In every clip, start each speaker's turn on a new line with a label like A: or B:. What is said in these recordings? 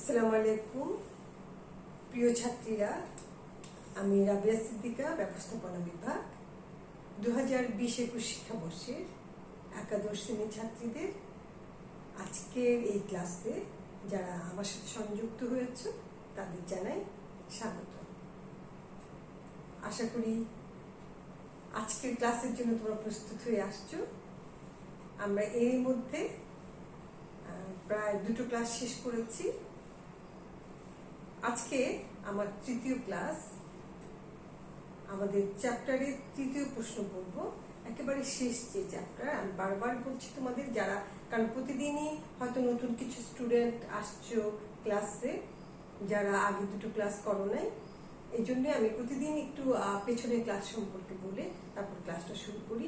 A: আসসালামু আলাইকুম প্রিয় ছাত্রীরা, আমি রাবিয়া সিদ্দিকা, ব্যবস্থাপনা বিভাগ 2020-21 শিক্ষাবর্ষের একাদশ শ্রেণীর ছাত্রীদের আজকের এই ক্লাসে যারা আমার সাথে সংযুক্ত হয়েছে তাদের জানাই স্বাগত। আশা করি আজকের ক্লাসের জন্য তোমরা প্রস্তুত হয়ে আসছো। আমরা এর মধ্যে প্রায় 2টো ক্লাস শেষ করেছি। আজকে আমার তৃতীয় ক্লাস, আমাদের চ্যাপ্টারের তৃতীয় প্রশ্ন পড়ব, একেবারে শেষ যে চ্যাপ্টার। আমি বারবার বলছি তোমাদের, যারা কারণ প্রতিদিনই হয়তো নতুন কিছু স্টুডেন্ট আসছো ক্লাসে, যারা আগে 2টো ক্লাস করো নাই, এই জন্য আমি প্রতিদিন একটু পেছনের ক্লাস সম্পর্কে বলে তারপর ক্লাসটা শুরু করি।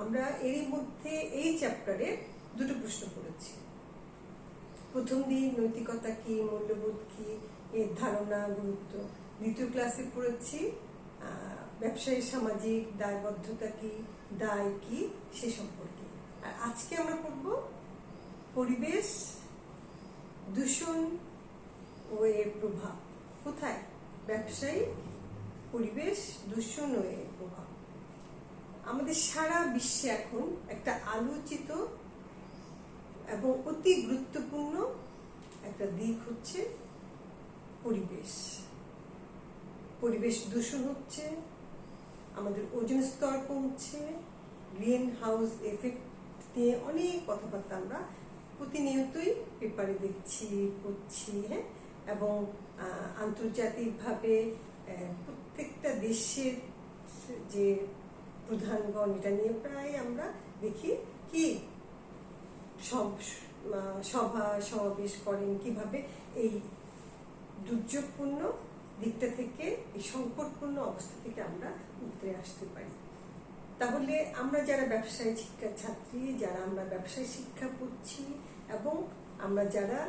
A: আমরা এরই মধ্যে এই চ্যাপ্টারে 2টো প্রশ্ন পড়েছি। প্রথম দিন নৈতিকতা কি, মূল্যবোধ কি, এর ধারণা, গুরুত্ব। দ্বিতীয় ক্লাসে পড়েছি ব্যবসায়ী সামাজিক দায়বদ্ধতা কি, দায় কি, সে সম্পর্কে। আর আজকে আমরা পড়ব পরিবেশ দূষণ ও এর প্রভাব। কোথায়? ব্যবসায়ী পরিবেশ দূষণ ও এর প্রভাব। আমাদের সারা বিশ্বে এখন একটা আলোচিত এবং অতি গুরুত্বপূর্ণ একটা দিক হচ্ছে পরিবেশ। পরিবেশ দূষণ হচ্ছে, আমাদের ওজোন স্তর কমছে, গ্রিন হাউস এফেক্ট নিয়ে অনেক কথাবার্তা আমরা প্রতিনিয়তই পেপারে দেখছি, পড়ছি, হ্যাঁ। এবং আন্তর্জাতিকভাবে প্রত্যেকটা দেশের যে প্রধানগণ এটা নিয়ে প্রায় আমরা দেখি কি সভা সমাবেশ করেন, কিভাবে এই দুর্যোগপূর্ণ দিকটা থেকে, এই সংকটপূর্ণ অবস্থা থেকে আমরা উতরে আসতে পারি। তাহলে আমরা যারা ব্যবসায়ী শিক্ষার ছাত্রী, যারা আমরা ব্যবসায় শিক্ষা পড়ছি এবং আমরা যারা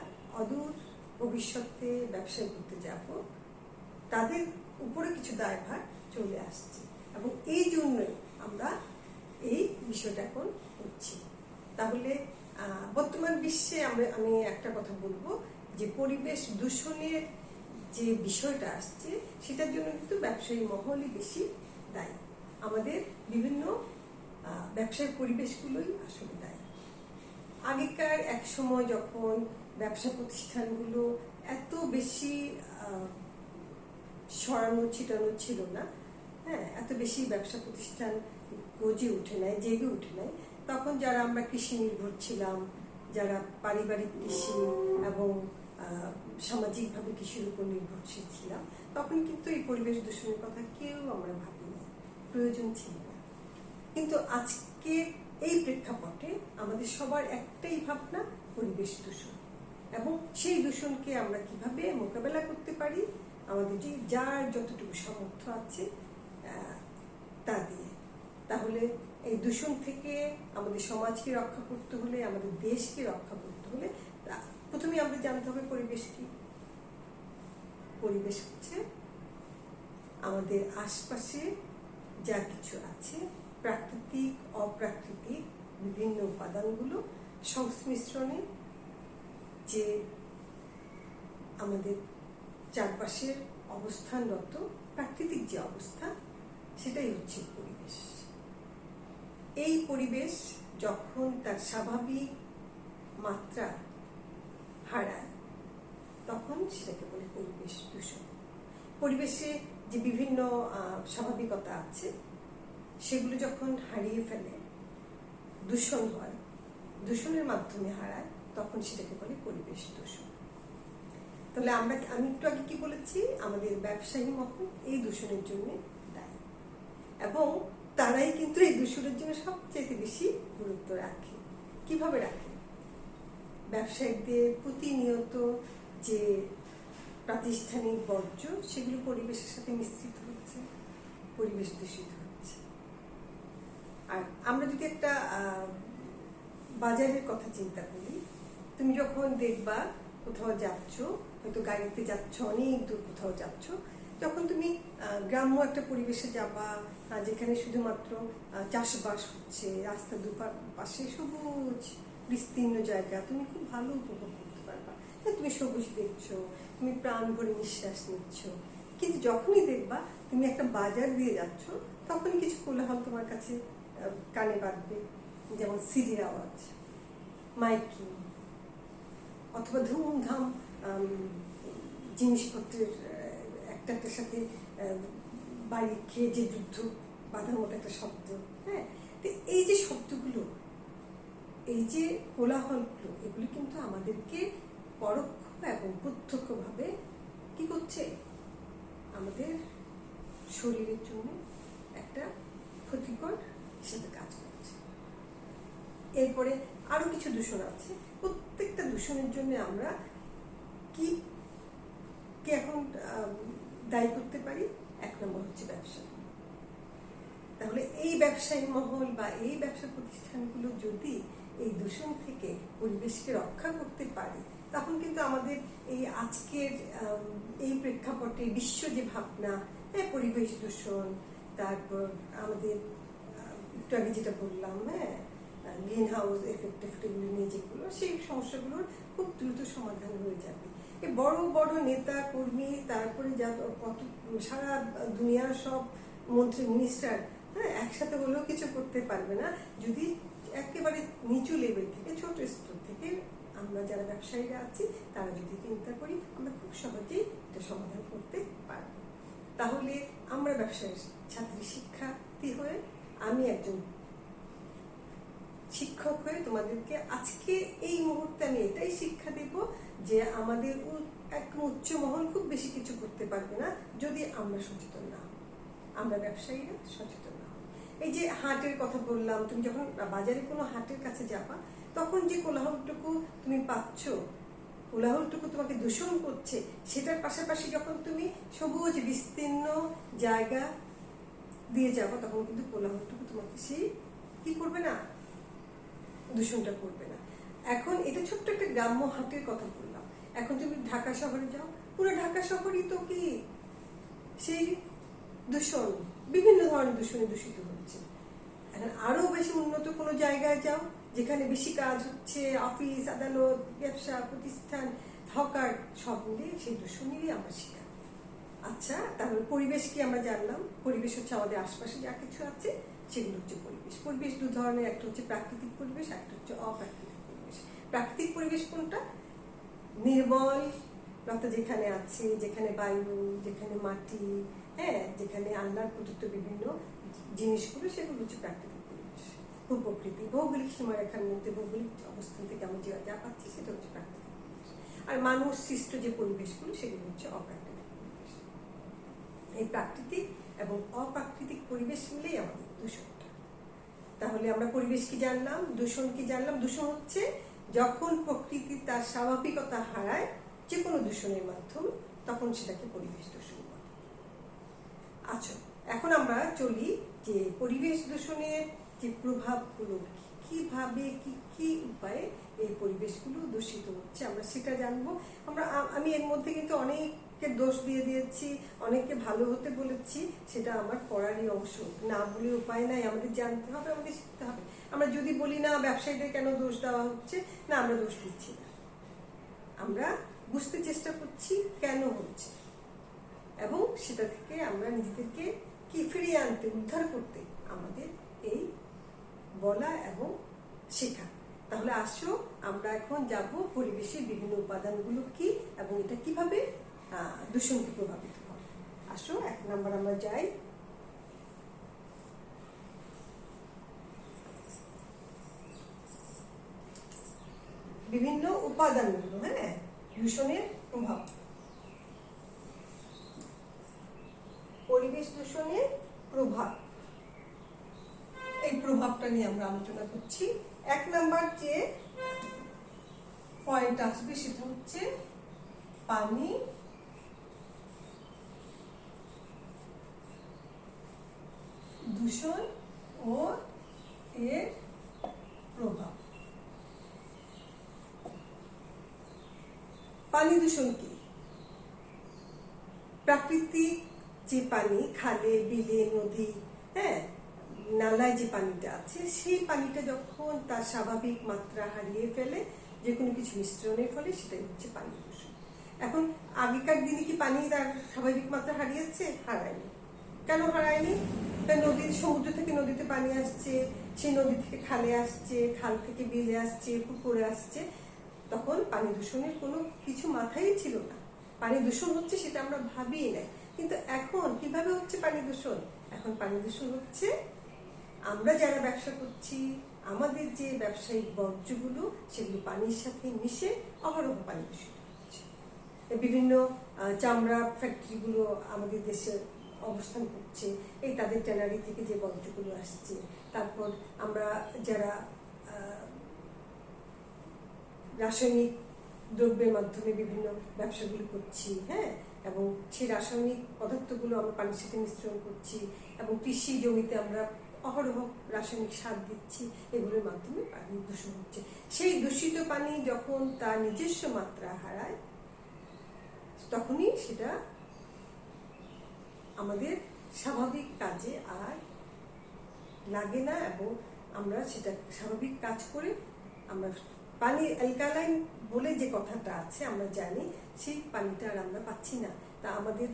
A: অদূর ভবিষ্যতে ব্যবসায় করতে যাব, তাদের উপরে কিছু দায়ভার চলে আসছে এবং এই জন্যই আমরা এই বিষয়টা এখন করছি। তাহলে বর্তমান বিশ্বে আমি একটা কথা বলবো যে পরিবেশ দূষণের যে বিষয়টা আসছে সেটার জন্য কিন্তু ব্যবসায়ী মহলই বেশি দায়ী। আমাদের বিভিন্ন ব্যবসায়িক পরিবেশগুলোই আসলে দায়ী। আগেকার এক সময় যখন ব্যবসা প্রতিষ্ঠানগুলো এত বেশি ছড়ানো ছিটানো ছিল না, হ্যাঁ, এত বেশি ব্যবসা প্রতিষ্ঠান গজে উঠে নাই, জেগে উঠে নাই, তখন যারা আমরা কৃষি নির্ভর ছিলাম, যারা পারিবারিক কৃষি এবং সামাজিকভাবে কৃষির উপর নির্ভরশীল ছিলাম, তখন কিন্তু এই পরিবেশ দূষণের কথা কেউ আমরা ভাবিনি, প্রয়োজন ছিল না। কিন্তু আজকে এই প্রেক্ষাপটে আমাদের সবার একটাই ভাবনা, পরিবেশ দূষণ, এবং সেই দূষণকে আমরা কিভাবে মোকাবেলা করতে পারি আমাদের যে যার যতটুকু সামর্থ্য আছে তা দিয়ে। তাহলে এই দূষণ থেকে আমাদের সমাজকে রক্ষা করতে হলে, আমাদের দেশকে রক্ষা করতে হলে প্রথমে আমাদের জানতে হবে পরিবেশ কি। পরিবেশ হচ্ছে আমাদের আশপাশে যা কিছু আছে, প্রাকৃতিক অপ্রাকৃতিক বিভিন্ন উপাদানগুলো সংমিশ্রণে যে আমাদের চারপাশের অবস্থানরত প্রাকৃতিক যে অবস্থা, সেটাই হচ্ছে পরিবেশ। এই পরিবেশ যখন তার স্বাভাবিক মাত্রা হারায়, তখন সেটাকে বলে পরিবেশ দূষণ। পরিবেশে যে বিভিন্ন স্বাভাবিকতা আছে সেগুলো যখন হারিয়ে ফেলে, দূষণ হয়, দূষণের মাধ্যমে হারায়, তখন সেটাকে বলে পরিবেশ দূষণ। তাহলে আমি একটু আগে কি বলেছি, আমাদের ব্যবসায়ী মহল এই দূষণের জন্য দায়ী এবং তারাই কিন্তু এই দূষণের জন্য সবচেয়ে বেশি গুরুত্ব রাখে। কিভাবে রাখে? ব্যবসায়ীদের প্রতিনিয়ত যে প্রাতিষ্ঠানিক বর্জ্য, সেগুলো পরিবেশের সাথে মিশ্রিত হচ্ছে, পরিবেশ দূষিত হচ্ছে। আর আমরা যদি একটা বাজারের কথা চিন্তা করি, তুমি যখন দেখবা কোথাও যাচ্ছ, হয়তো গাড়িতে যাচ্ছ, অনেক দূর কোথাও যাচ্ছ, যখন তুমি গ্রাম্য একটা পরিবেশে যাবা, যেখানে শুধুমাত্র চাষবাস হচ্ছে, রাস্তার দুপাশে সবুজ বিস্তীর্ণ জায়গা, তুমি খুব ভালো উপভোগ করতে পারবা। হ্যাঁ, তুমি সবুজ দেখছো, তুমি প্রাণ ভরে নিঃশ্বাস নিচ্ছ, কিন্তু যখনই দেখবা তুমি একটা বাজার দিয়ে যাচ্ছ, তখনই কিছু কোলাহল তোমার কাছে কানে বাজবে, যেমন সিডির আওয়াজ, মাইকিং, অথবা ধুমধাম জিনিসপত্রের একটার সাথে বাড়ি খেয়ে যে যুদ্ধ বাঁধার মতো একটা শব্দ। হ্যাঁ, তো এই যে শব্দগুলো, এই যে কোলাহলগুলো, এগুলি কিন্তু আমাদেরকে পরোক্ষ এবং প্রত্যক্ষভাবে কি করছে, আমাদের শরীরের জন্য একটা ক্ষতিকর হিসেবে কাজ করছে। এরপরে আরো কিছু দূষণ আছে। প্রত্যেকটা দূষণের জন্য আমরা কি এখন দায়ী করতে পারি? এক নম্বর হচ্ছে ব্যবসা। তাহলে এই ব্যবসায়ী মহল বা এই ব্যবসা প্রতিষ্ঠানগুলো যদি এই দূষণ থেকে পরিবেশকে রক্ষা করতে পারে, তখন কিন্তু আমাদের এই আজকের এই প্রেক্ষাপটে বিশ্ব যে ভাবনা, পরিবেশ দূষণ, তারপর আমাদের একটু আগে যেটা বললাম, গ্রিন হাউস এফেক্ট এগুলো নিয়ে যেগুলো, সেই সমস্যাগুলোর খুব দ্রুত সমাধান হয়ে যাবে। এই বড় বড় নেতা কর্মী, তারপরে যা কত সারা দুনিয়ার সব মন্ত্রী মিনিস্টার একসাথে হলেও কিছু করতে পারবে না যদি একেবারে নিচু লেভেল থেকে, ছোট স্তর থেকে আমরা যারা ব্যবসায়ীরা আছি তারা যদি চিন্তা করি, আমরা খুব সহজেই এটা সমাধান করতে পারব। তাহলে আমরা ব্যবসায়ী ছাত্রী শিক্ষার্থী হয়ে, আমি একজন শিক্ষক হয়ে তোমাদেরকে আজকে এই মুহূর্তে আমি এটাই শিক্ষা দেব যে আমাদের একদম উচ্চ মহল খুব বেশি কিছু করতে পারবে না যদি আমরা সচেতন না হই, আমরা ব্যবসায়ীরা সচেতন না হই। এই যে হাটের কথা বললাম, তুমি যখন বাজারে কোনো হাটের কাছে যাবা, তখন যে কোলাহলটুকু তুমি পাচ্ছ, কোলাহলটুকু তোমাকে দূষণ করছে, সেটার পাশাপাশি যখন তুমি সবুজ বিস্তীর্ণ জায়গা দিয়ে যাবো, তখন কিন্তু কোলাহলটুকু তোমাকে সেই কি করবে না, দূষণটা করবে না। এখন এটা ছোট্ট একটা গ্রাম্য হাটের কথা বললাম, এখন তুমি ঢাকা শহরে যাও, পুরো ঢাকা শহরই তো কি সেই দূষণ, বিভিন্ন ধরনের দূষণে দূষিত হচ্ছে। এখন আরো বেশি উন্নত কোনো জায়গায় যাও যেখানে বেশি কাজ হচ্ছে, অফিস আদালত ব্যবসা প্রতিষ্ঠান হকার, সব মিলিয়ে সেই দূষণেরই আমরা শিকার। আচ্ছা, তাহলে পরিবেশ কি আমরা জানলাম? পরিবেশ হচ্ছে আমাদের আশপাশে যা কিছু আছে সেগুলো হচ্ছে পরিবেশ। পরিবেশ দু ধরনের, একটা হচ্ছে প্রাকৃতিক পরিবেশ, একটা হচ্ছে অপ্রাকৃতিক পরিবেশ। প্রাকৃতিক পরিবেশ কোনটা? নির্মল লতা যেখানে আছে, যেখানে বায়ু, যেখানে মাটি, যেখানে আল্লাহর প্রদত্ত বিভিন্ন জিনিসগুলো, সেগুলো হচ্ছে প্রাকৃতিক পরিবেশ। ভূপ্রকৃতি, ভৌগোলিক সীমারেখার মধ্যে ভৌগোলিক অবস্থান থেকে আমরা যা পাচ্ছি সেটা হচ্ছে প্রাকৃতিক পরিবেশ। আর মানুষ সৃষ্ট যে পরিবেশগুলো সেগুলো হচ্ছে অপ্রাকৃতিক পরিবেশ। এই প্রাকৃতিক এবং অপ্রাকৃতিক পরিবেশ মিলেই আমাদের দূষণটা। তাহলে আমরা পরিবেশ কি জানলাম, দূষণ কি জানলাম? দূষণ হচ্ছে যখন প্রকৃতি তার স্বাভাবিকতা হারায় যে কোনো দূষণের মাধ্যমে, তখন সেটাকে পরিবেশ দূষণ বলে। আচ্ছা, এখন আমরা চলি যে পরিবেশ দূষণের যে প্রভাবগুলো, কিভাবে কি উপায়ে এই পরিবেশগুলো দূষিত হচ্ছে আমরা সেটা জানবো। আমি এর মধ্যে কিন্তু অনেককে দোষ দিয়ে দিয়েছি, অনেককে ভালো হতে বলেছি, সেটা আমার পড়ারই অংশ, না বলে উপায় নাই, আমাদের জানতে হবে, আমাদের শিখতে হবে। আমরা যদি বলি না ব্যবসায়ীদের কেন দোষ দেওয়া হচ্ছে, না আমরা দোষ দিচ্ছি না, আমরা বুঝতে চেষ্টা করছি কেন হচ্ছে এবং সেটা থেকে আমরা নিজেদেরকে কি ফিরিয়ে আনতে, উদ্ধার করতে আমাদের এই বলা এবং শেখা। তাহলে আসো আমরা এখন যাব পরিবেশের বিভিন্ন উপাদানগুলো কি এবং এটা কিভাবে দূষণকে প্রভাবিত করে। আসো 1 নম্বর আমরা যাই। বিভিন্ন উপাদানগুলো, দূষণের প্রভাব, পরিবেশ দূষণের প্রভাব, এই প্রভাবটা নিয়ে আমরা আলোচনা করছি। 1 নম্বর যে পয়েন্ট আসবে সেটা হচ্ছে পানি দূষণ ও এর প্রভাব। পানি দূষণ কি? প্রাকৃতিক যে পানি, খালে বিলে নদী, নালায় যে পানিটা আছে, সেই পানিটা যখন তার স্বাভাবিক মাত্রা হারিয়ে ফেলে, যে কোনো কিছু মিশ্রণের ফলে সেটাই হচ্ছে পানি দূষণ। এখন আগেকার দিনে কি পানি তার স্বাভাবিক মাত্রা হারিয়েছে? হারায়নি। কেন হারায়নি? নদীর সমুদ্র থেকে নদীতে পানি আসছে, সেই নদী থেকে খালে আসছে, খাল থেকে বিলে আসছে, পুকুরে আসছে, তখন পানি দূষণের কোনো কিছু মাথায় ছিল না। পানি দূষণ হচ্ছে সেটা আমরা ভাবিই নাই। কিন্তু এখন কিভাবে হচ্ছে পানি দূষণ? এখন পানি দূষণ হচ্ছে আমরা যারা ব্যবসা করছি, আমাদের যে ব্যবসায়িক বর্জ্যগুলো সেগুলো পানির সাথে মিশে অহরহ পানি দূষিত হচ্ছে। বিভিন্ন চামড়া ফ্যাক্টরিগুলো আমাদের দেশে অবস্থান করছে, এই তাদের ট্যানারি থেকে যে বর্জ্যগুলো আসছে। তারপর আমরা যারা রাসায়নিক দ্রব্যের মাধ্যমে বিভিন্ন ব্যবসাগুলো করছি, হ্যাঁ, এবং সেই রাসায়নিক পদার্থগুলো আমরা পানির সাথে মিশ্রণ করছি, এবং কৃষি জমিতে আমরা অহরহ রাসায়নিক সার দিচ্ছি, এগুলোর মাধ্যমে পানি দূষণ হচ্ছে। সেই দূষিত পানি যখন তার নিজস্ব মাত্রা হারায়, তখনই সেটা আমাদের স্বাভাবিক কাজে আর লাগে না, এবং আমরা সেটা স্বাভাবিক কাজ করে আমরা পানি অ্যালকালাইন বলে যে কথাটা আছে আমরা জানি, সেই পানিটা আর আমরা পাচ্ছি না। তা আমাদের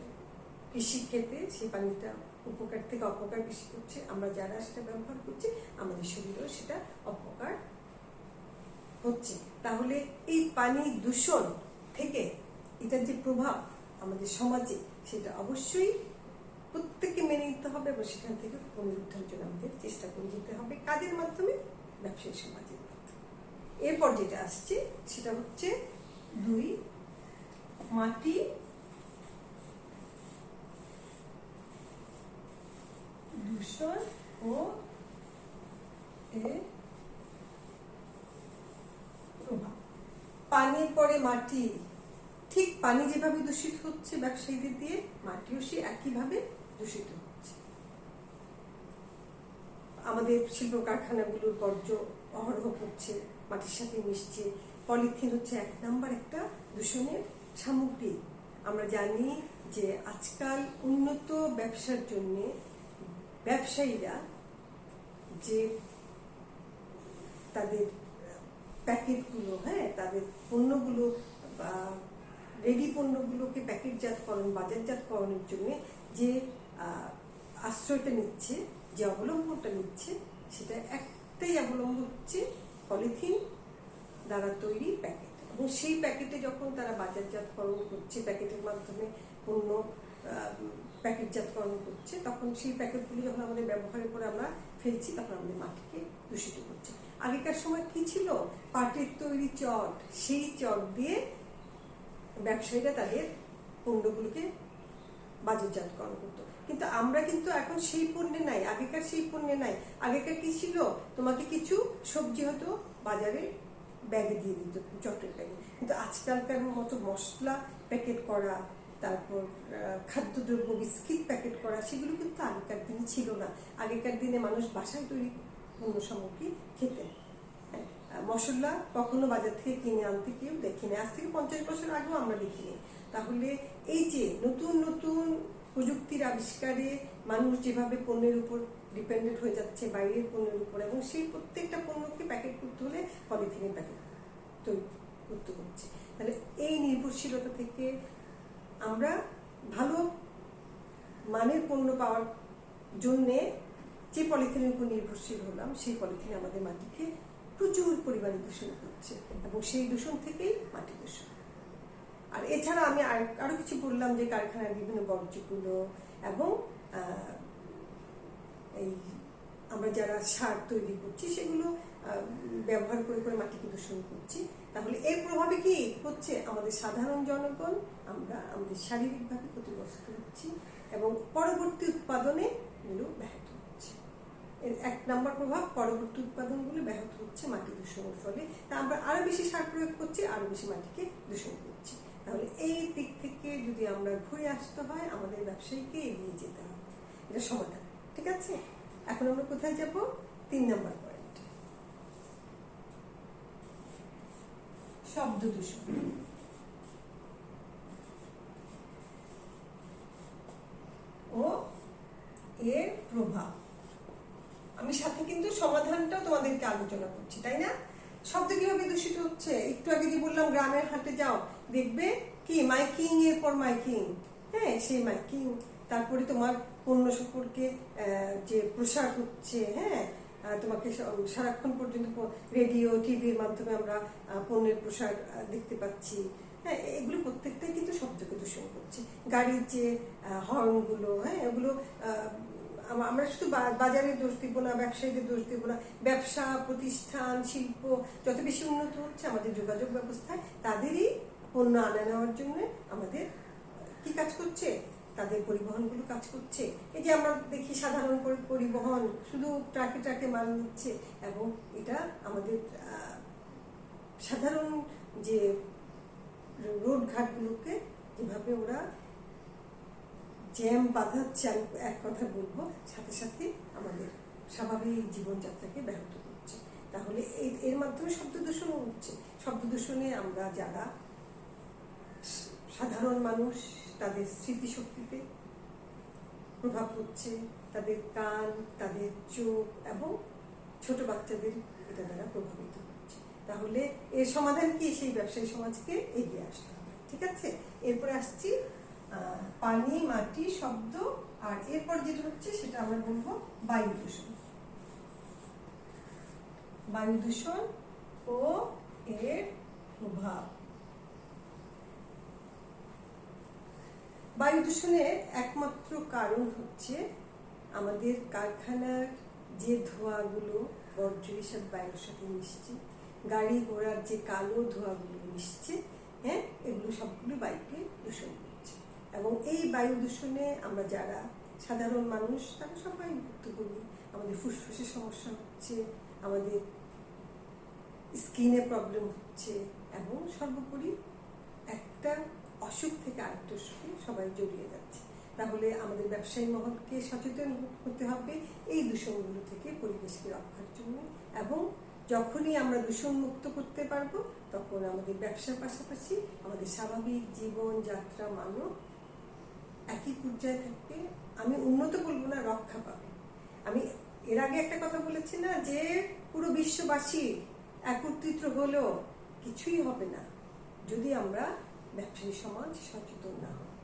A: কৃষি ক্ষেত্রে সেই পানিটা উপকার থেকে অপকার বেশি করছে। আমরা যারা সেটা ব্যবহার করছি আমাদের শরীরেও সেটা অপকার হচ্ছে। তাহলে এই পানি দূষণ থেকে এটার যে প্রভাব আমাদের সমাজে, সেটা অবশ্যই প্রত্যেককে মেনে নিতে হবে, এবং সেখান থেকে পুনরুদ্ধারের জন্য আমাদের চেষ্টা করে যেতে হবে। কাজের মাধ্যমে, ব্যবসায়ী সমাজের মাধ্যমে। এরপর যেটা আসছে সেটা হচ্ছে 2, মাটি দূষণ ও এর প্রভাব। পানির পরে মাটি, ঠিক পানি যেভাবে দূষিত হচ্ছে ব্যবসায়ীদের দিয়ে, মাটিও সে একইভাবে দূষিত হচ্ছে। আমাদের শিল্প কারখানাগুলোর বর্জ্য অহরহ পড়ছে, মাটির সাথে মিশছে। পলিথিন হচ্ছে 1 নম্বর একটা দূষণের সামগ্রী। আমরা জানি যে আজকাল উন্নত ব্যবসার জন্য ব্যবসায়ীরা যে তাদের প্যাকেটগুলো, হ্যাঁ, তাদের পণ্যগুলো বা রেডি পণ্যগুলোকে প্যাকেটজাতকরণ, বাজারজাতকরণের জন্য যে আশ্রয়টা নিচ্ছে, যে অবলম্বনটা নিচ্ছে, সেটা একটাই অবলম্বন হচ্ছে পলিথিন দ্বারা তৈরি প্যাকেট। এবং সেই প্যাকেটে যখন তারা বাজারজাতকরণ করছে, প্যাকেটের মাধ্যমে পণ্য প্যাকেটজাতকরণ করছে, তখন সেই প্যাকেটগুলো যখন আমাদের ব্যবহারের পরে আমরা ফেলছি, তখন আমাদের মাটিকে দূষিত করছে। আগেকার সময় কি ছিল? পাটের তৈরি চট, সেই চট দিয়ে ব্যবসায়ীরা তাদের পণ্যগুলোকে বাজারজাতকরণ করতো। কিন্তু আমরা কিন্তু এখন সেই পণ্যে নাই, আগেকার সেই পণ্যে নাই। আগেকার কি ছিল? তোমাকে কিছু সবজি হয়তো বাজারে ব্যাগে দিয়ে দিত, চটের ব্যাগে। কিন্তু আজকালকার মতো মশলা প্যাকেট করা, তারপর খাদ্যদ্রব্য বিস্কিট প্যাকেট করা, সেগুলো কিন্তু আগেকার দিনে ছিল না। আগেকার দিনে মানুষ বাসায় তৈরি পণ্য সামগ্রী খেতেন। মশলা কখনো বাজার থেকে কিনে আনতে কেউ দেখিনি, আজ থেকে 50 বছর আগেও আমরা দেখিনি। তাহলে এই যে নতুন নতুন প্রযুক্তির আবিষ্কারে মানুষ যেভাবে পণ্যের উপর ডিপেন্ডেন্ট হয়ে যাচ্ছে, বাইরের পণ্যের উপর, এবং সেই প্রত্যেকটা পণ্যকে প্যাকেট করতে হলে পলিথিনের প্যাকেট তৈরি করতে হচ্ছে। তাহলে এই নির্ভরশীলতা থেকে আমরা ভালো মানের পণ্য পাওয়ার জন্যে যে পলিথিনের উপর নির্ভরশীল হলাম, সেই পলিথিন আমাদের মাটিকে প্রচুর পরিমাণে দূষণ করছে, এবং সেই দূষণ থেকেই মাটি দূষণ। আর এছাড়া আমি আরো কিছু বললাম যে কারখানার বিভিন্ন বর্জ্যগুলো, এবং এই আমরা যারা সার তৈরি করছি সেগুলো ব্যবহার করে করে মাটিকে দূষণ করছি। তাহলে এর প্রভাবে কি হচ্ছে? আমাদের সাধারণ জনগণ আমরা আমাদের শারীরিকভাবে ক্ষতিগ্রস্ত হচ্ছি, এবং পরবর্তী উৎপাদনে এগুলো ব্যাহত হচ্ছে। এর 1 নম্বর প্রভাব, পরবর্তী উৎপাদনগুলো ব্যাহত হচ্ছে মাটি দূষণের ফলে। তা আমরা আরো বেশি সার প্রয়োগ করছি, আরো বেশি মাটিকে দূষণ করছি। তাহলে এই দিক থেকে যদি আমরা ঘুরে আসতে হয়, আমাদের ব্যবসায়ীকে এগিয়ে যেতে হবে। এটা সমাধান, ঠিক আছে? এখন আমরা কোথায় যাব? 3 নম্বর পয়েন্ট, শব্দ দূষণ ও এর প্রভাব। আমি সাথে কিন্তু সমাধানটাও তোমাদেরকে আলোচনা করছি, তাই না? শব্দ কিভাবে দূষিত হচ্ছে। একটু আগে যে বললাম গ্রামের হাটে যাও, দেখবে কি মাইকিং এর পর মাইকিং, হ্যাঁ সেই মাইকিং, তারপরে তোমার পণ্য সম্পর্কে যে প্রসার হচ্ছে, হ্যাঁ তোমাকে সারাক্ষণ পর্যন্ত রেডিও টিভির মাধ্যমে আমরা পণ্যের প্রসার দেখতে পাচ্ছি। হ্যাঁ এগুলো প্রত্যেকটাই কিন্তু শব্দকে দূষণ করছে। গাড়ির যে হর্নগুলো, হ্যাঁ এগুলো আমরা শুধু বাজারের দোষ দিব না, ব্যবসায়ীদের দোষ দিব না। ব্যবসা প্রতিষ্ঠান শিল্প যত বেশি উন্নত হচ্ছে, আমাদের যোগাযোগ ব্যবস্থায় তাদেরই পণ্য আনা নেওয়ার জন্য আমাদের কি কাজ করছে, তাদের পরিবহনগুলো কাজ করছে। এই যে আমরা দেখি সাধারণ পরিবহন শুধু ট্রাকে ট্রাকে মাল নিচ্ছে, এবং এটা আমাদের সাধারণ যে রোড ঘাটগুলোকে যেভাবে ওরা জ্যাম বাঁধাচ্ছে, আমি এক কথা বলবো, সাথে সাথে আমাদের স্বাভাবিক জীবনযাত্রাকে ব্যাহত করছে। তাহলে এর মাধ্যমে শব্দ দূষণ হচ্ছে। শব্দ দূষণে আমরা যারা সাধারণ মানুষ, তাদের স্মৃতিশক্তিতে প্রভাব পড়ছে, তাদের কান, তাদের চোখ এবং ছোট বাচ্চাদের এটা দ্বারা প্রভাবিত হচ্ছে। তাহলে এর সমাধান কি? সেই ব্যবসায়ী সমাজকে এগিয়ে আসতে হবে। ঠিক আছে, এরপরে আসছি পানি, মাটি, শব্দ, আর এরপর যেটা হচ্ছে সেটা আমরা বলবো বায়ু দূষণ। বায়ু দূষণ ও এর প্রভাব। বায়ু দূষণের একমাত্র কারণ হচ্ছে আমাদের কারখানার যে ধোঁয়াগুলো বর্জ্য হিসাবে বায়ুর সাথে মিশছে, গাড়ি ঘোড়ার যে কালো ধোঁয়াগুলো মিশছে, হ্যাঁ এগুলো সবগুলো বায়ুকে দূষণ করছে। এবং এই বায়ু দূষণে আমরা যারা সাধারণ মানুষ তারা সবাই ভুক্তভোগী। আমাদের ফুসফুসে সমস্যা হচ্ছে, আমাদের স্কিনে প্রবলেম হচ্ছে, এবং সর্বোপরি একটা অসুখ থেকে আরেকটা অসুখে সবাই জড়িয়ে যাচ্ছে। তাহলে আমাদের ব্যবসায়ী মহলকে সচেতন হতে হবে এই দূষণগুলো থেকে পরিবেশকে রক্ষার জন্য। এবং যখনই আমরা দূষণ মুক্ত করতে পারবো, তখন আমাদের ব্যবসার পাশাপাশি আমাদের স্বাভাবিক জীবনযাত্রা মানও একই পর্যায়ে থাকবে। আমি উন্নত বলবো না, রক্ষা পাবে। আমি এর আগে একটা কথা বলেছি না, যে পুরো বিশ্ববাসী একত্রিত হলেও কিছুই হবে না যদি আমরা ব্যবসায়ী সমাজ সচেতন না হয়।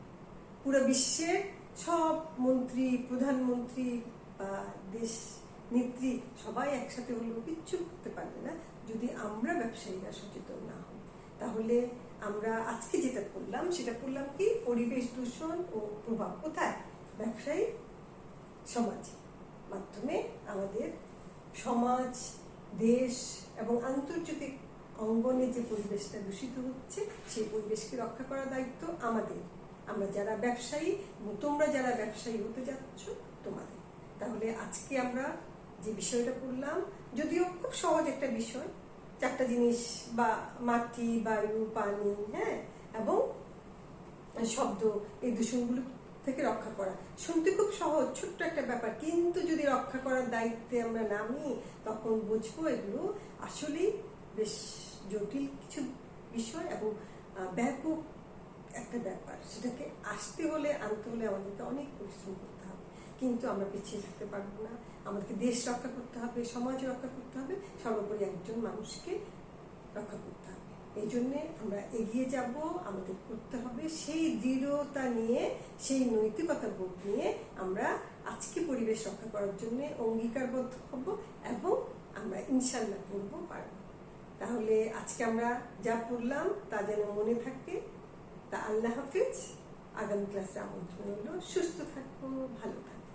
A: পুরো বিশ্বের সব মন্ত্রী, প্রধানমন্ত্রী বা দেশ নেত্রী সবাই একসাথে হলেও কিচ্ছু করতে পারবে না যদি আমরা ব্যবসায়ীরা সচেতন না হই। তাহলে আমরা আজকে যেটা করলাম সেটা করলাম কি, পরিবেশ দূষণ ও প্রভাব কোথায়? ব্যবসায়ী সমাজ মাধ্যমে আমাদের সমাজ, দেশ এবং আন্তর্জাতিক অঙ্গনে যে পরিবেশটা দূষিত হচ্ছে, সেই পরিবেশকে রক্ষা করার দায়িত্ব আমাদের। আমরা যারা ব্যবসায়ী, তোমরা যারা ব্যবসায়ী হতে যাচ্ছ, তোমাদের। তাহলে আজকে আমরা যে বিষয়টা পড়লাম, যদিও খুব সহজ একটা বিষয়, চারটা জিনিস, বা মাটি, বায়ু, পানি, হ্যাঁ এবং শব্দ, এই দূষণগুলো থেকে রক্ষা করা শুনতে খুব সহজ, ছোট্ট একটা ব্যাপার, কিন্তু যদি রক্ষা করার দায়িত্বে আমরা নামি, তখন বুঝবো এগুলো আসলেই বেশ জটিল কিছু বিষয় এবং ব্যাপক একটা ব্যাপার। সেটাকে আনতে হলে আমাদেরকে অনেক পরিশ্রম করতে হবে, কিন্তু আমরা পিছিয়ে থাকতে পারবো না। আমাদেরকে দেশ রক্ষা করতে হবে, সমাজ রক্ষা করতে হবে, সর্বোপরি একজন মানুষকে রক্ষা করতে হবে। এই জন্যে আমরা এগিয়ে যাব। আমাদের করতে হবে সেই দৃঢ়তা নিয়ে, সেই নৈতিকতা বোধ নিয়ে আমরা আজকে পরিবেশ রক্ষা করার জন্য অঙ্গীকারবদ্ধ হব, এবং আমরা ইনশাল্লাহ করবো, পারবো। তাহলে আজকে আমরা যা পড়লাম তা যেন মনে থাকে। তা আল্লাহ হাফিজ। আগামী ক্লাসে আমন্ত্রণ হলো। সুস্থ থাকবো, ভালো থাকবো।